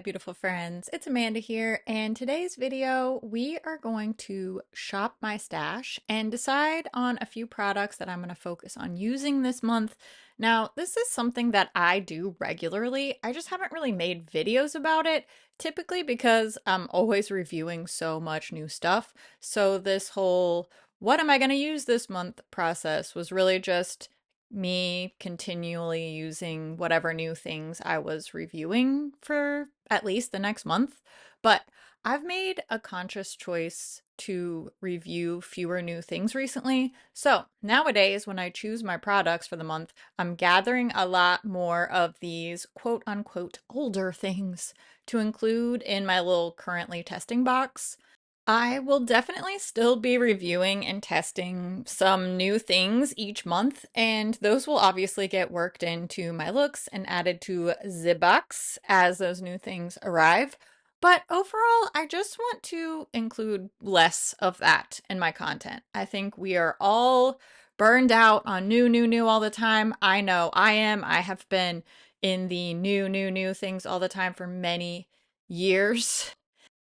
beautiful friends. It's Amanda here, and today's video we are going to shop my stash and decide on a few products that I'm going to focus on using this month. Now, this is something that I do regularly. I just haven't really made videos about it, typically because I'm always reviewing so much new stuff. So this whole what am I going to use this month process was really just me continually using whatever new things I was reviewing for at least the next month. But I've made a conscious choice to review fewer new things recently. So nowadays, when I choose my products for the month, I'm gathering a lot more of these quote unquote older things to include in my little currently testing box. I will definitely still be reviewing and testing some new things each month, and those will obviously get worked into my looks and added to the box as those new things arrive. But overall, I just want to include less of that in my content. I think we are all burned out on new all the time. I know I am. I have been in the new things all the time for many years.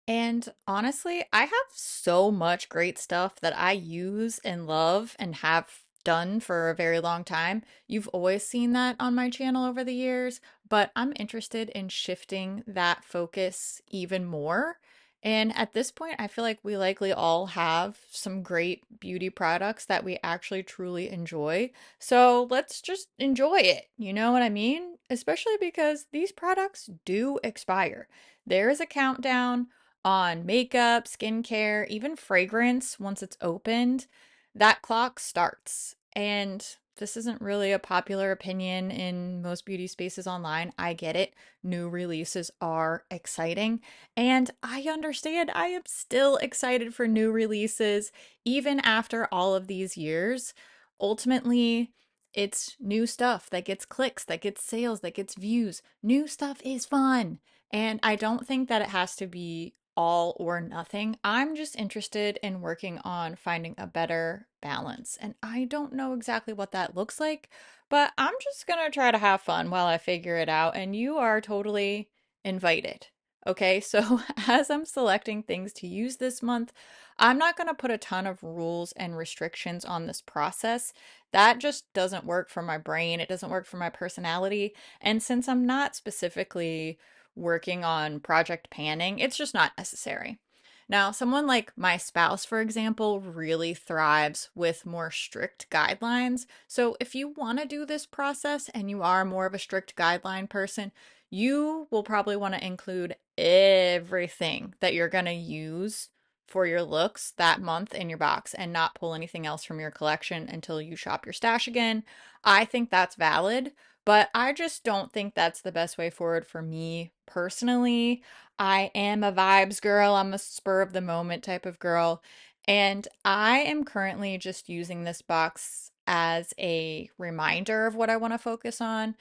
And honestly, I have so much great stuff that I use and love and have done for a very long time. You've always seen that on my channel over the years, but I'm interested in shifting that focus even more. And at this point, I feel like we likely all have some great beauty products that we actually truly enjoy. So let's just enjoy it. You know what I mean? Especially because these products do expire. There is a countdown on makeup, skincare, even fragrance once it's opened, that clock starts. And this isn't really a popular opinion in most beauty spaces online. I get it. New releases are exciting. And I understand I am still excited for new releases, even after all of these years. Ultimately, it's new stuff that gets clicks, that gets sales, that gets views. New stuff is fun. And I don't think that it has to be all or nothing. I'm just interested in working on finding a better balance. And I don't know exactly what that looks like, but I'm just going to try to have fun while I figure it out. And you are totally invited. Okay, so as I'm selecting things to use this month, I'm not going to put a ton of rules and restrictions on this process. That just doesn't work for my brain. It doesn't work for my personality. And since I'm not specifically working on project panning, it's just not necessary. Now, someone like my spouse, for example, really thrives with more strict guidelines. So if you want to do this process and you are more of a strict guideline person, you will probably want to include everything that you're going to use for your looks that month in your box and not pull anything else from your collection until you shop your stash again. I think that's valid, but I just don't think that's the best way forward for me personally. I am a vibes girl, I'm a spur of the moment type of girl, and I am currently just using this box as a reminder of what I want to focus on.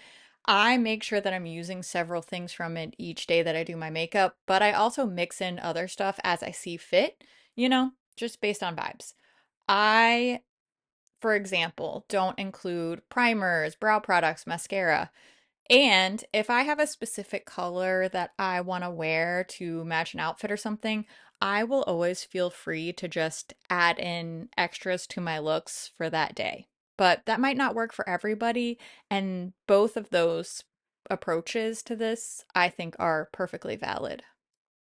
I make sure that I'm using several things from it each day that I do my makeup, but I also mix in other stuff as I see fit, just based on vibes. I, for example, don't include primers, brow products, mascara. And if I have a specific color that I want to wear to match an outfit or something, I will always feel free to just add in extras to my looks for that day. But that might not work for everybody, and both of those approaches to this, I think, are perfectly valid.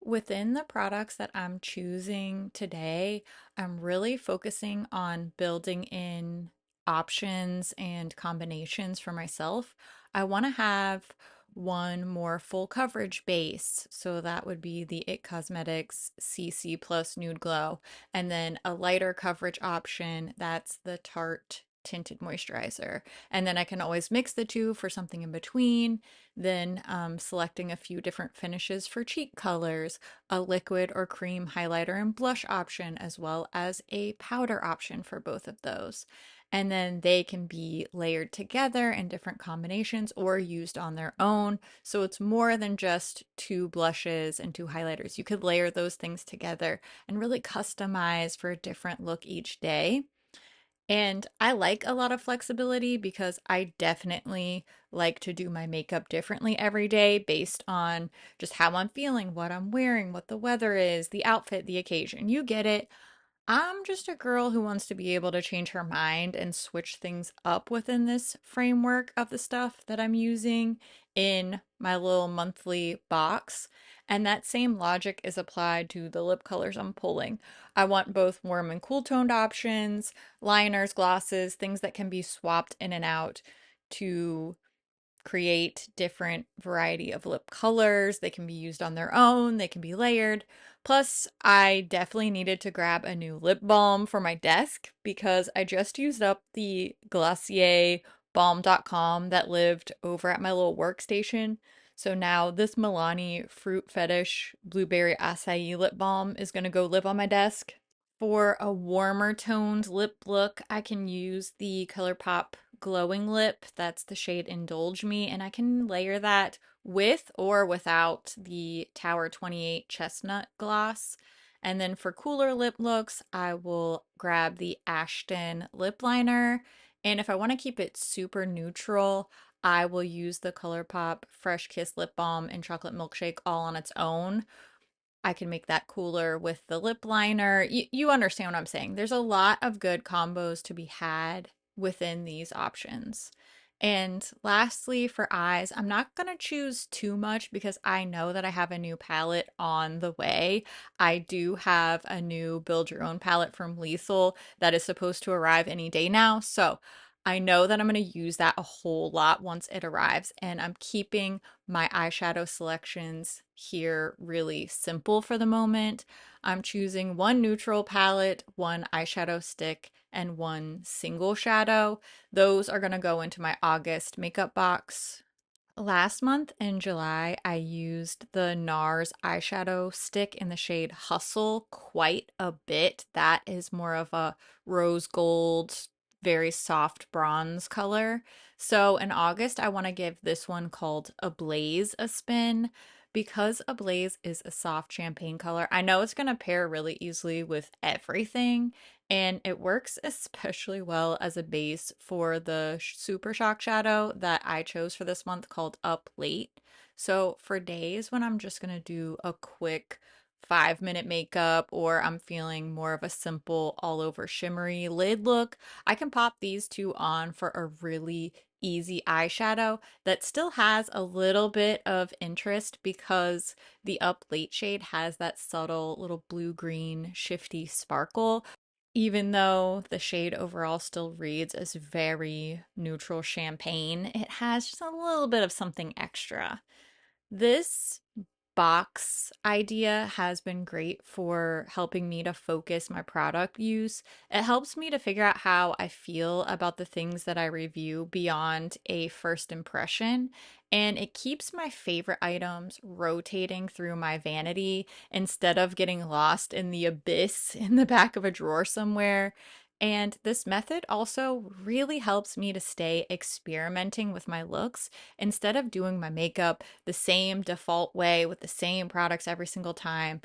Within the products that I'm choosing today, I'm really focusing on building in options and combinations for myself. I want to have one more full coverage base, so that would be the IT Cosmetics CC Plus Nude Glow, and then a lighter coverage option, that's the Tarte Tinted Moisturizer. And then I can always mix the two for something in between, then selecting a few different finishes for cheek colors, a liquid or cream highlighter and blush option, as well as a powder option for both of those. And then they can be layered together in different combinations or used on their own. So it's more than just two blushes and two highlighters. You could layer those things together and really customize for a different look each day. And I like a lot of flexibility because I definitely like to do my makeup differently every day based on just how I'm feeling, what I'm wearing, what the weather is, the outfit, the occasion. You get it. I'm just a girl who wants to be able to change her mind and switch things up within this framework of the stuff that I'm using in my little monthly box. And that same logic is applied to the lip colors I'm pulling. I want both warm and cool toned options, liners, glosses, things that can be swapped in and out to create different variety of lip colors. They can be used on their own, they can be layered. Plus, I definitely needed to grab a new lip balm for my desk because I just used up the Glossier balm.com that lived over at my little workstation. So now this Milani Fruit Fetish Blueberry Acai lip balm is going to go live on my desk. For a warmer toned lip look, I can use the ColourPop Glowing Lip. That's the shade Indulge Me, and I can layer that with or without the Tower 28 Chestnut gloss. And then for cooler lip looks, I will grab the Ashton lip liner. And if I want to keep it super neutral, I will use the ColourPop Fresh Kiss Lip Balm and Chocolate Milkshake all on its own. I can make that cooler with the lip liner. You understand what I'm saying. There's a lot of good combos to be had within these options. And lastly, for eyes, I'm not going to choose too much because I know that I have a new palette on the way. I do have a new build your own palette from Lethal that is supposed to arrive any day now. So I know that I'm going to use that a whole lot once it arrives, and I'm keeping my eyeshadow selections here really simple for the moment. I'm choosing one neutral palette, one eyeshadow stick, and one single shadow. Those are going to go into my August makeup box. Last month in July, I used the NARS eyeshadow stick in the shade Hustle quite a bit. That is more of a rose gold, very soft bronze color. So in August, I want to give this one called Ablaze a spin. Because Ablaze is a soft champagne color, I know it's going to pair really easily with everything. And it works especially well as a base for the Super Shock shadow that I chose for this month called Up Late. So for days when I'm just going to do a quick 5-minute makeup or I'm feeling more of a simple all over shimmery lid look, I can pop these two on for a really easy eyeshadow that still has a little bit of interest because the Up Late shade has that subtle little blue-green shifty sparkle, even though the shade overall still reads as very neutral champagne, it has just a little bit of something extra. This box idea has been great for helping me to focus my product use. It helps me to figure out how I feel about the things that I review beyond a first impression, and it keeps my favorite items rotating through my vanity instead of getting lost in the abyss in the back of a drawer somewhere. And this method also really helps me to stay experimenting with my looks instead of doing my makeup the same default way with the same products every single time.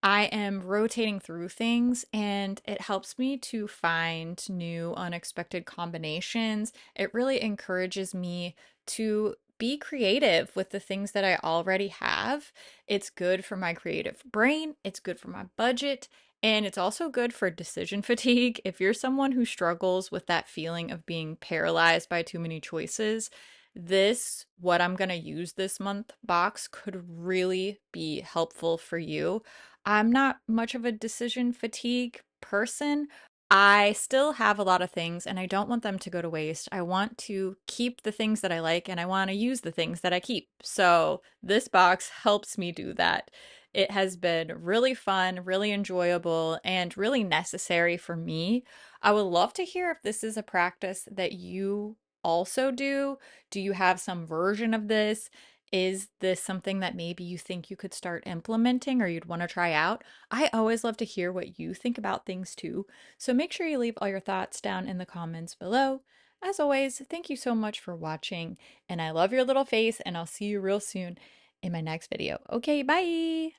I am rotating through things and it helps me to find new unexpected combinations. It really encourages me to be creative with the things that I already have. It's good for my creative brain, it's good for my budget, and it's also good for decision fatigue. If you're someone who struggles with that feeling of being paralyzed by too many choices, this, what I'm going to use this month box could really be helpful for you. I'm not much of a decision fatigue person. I still have a lot of things and I don't want them to go to waste. I want to keep the things that I like and I want to use the things that I keep. So this box helps me do that. It has been really fun, really enjoyable, and really necessary for me. I would love to hear if this is a practice that you also do. Do you have some version of this? Is this something that maybe you think you could start implementing or you'd want to try out? I always love to hear what you think about things too. So make sure you leave all your thoughts down in the comments below. As always, thank you so much for watching, and I love your little face, and I'll see you real soon in my next video. Okay, bye!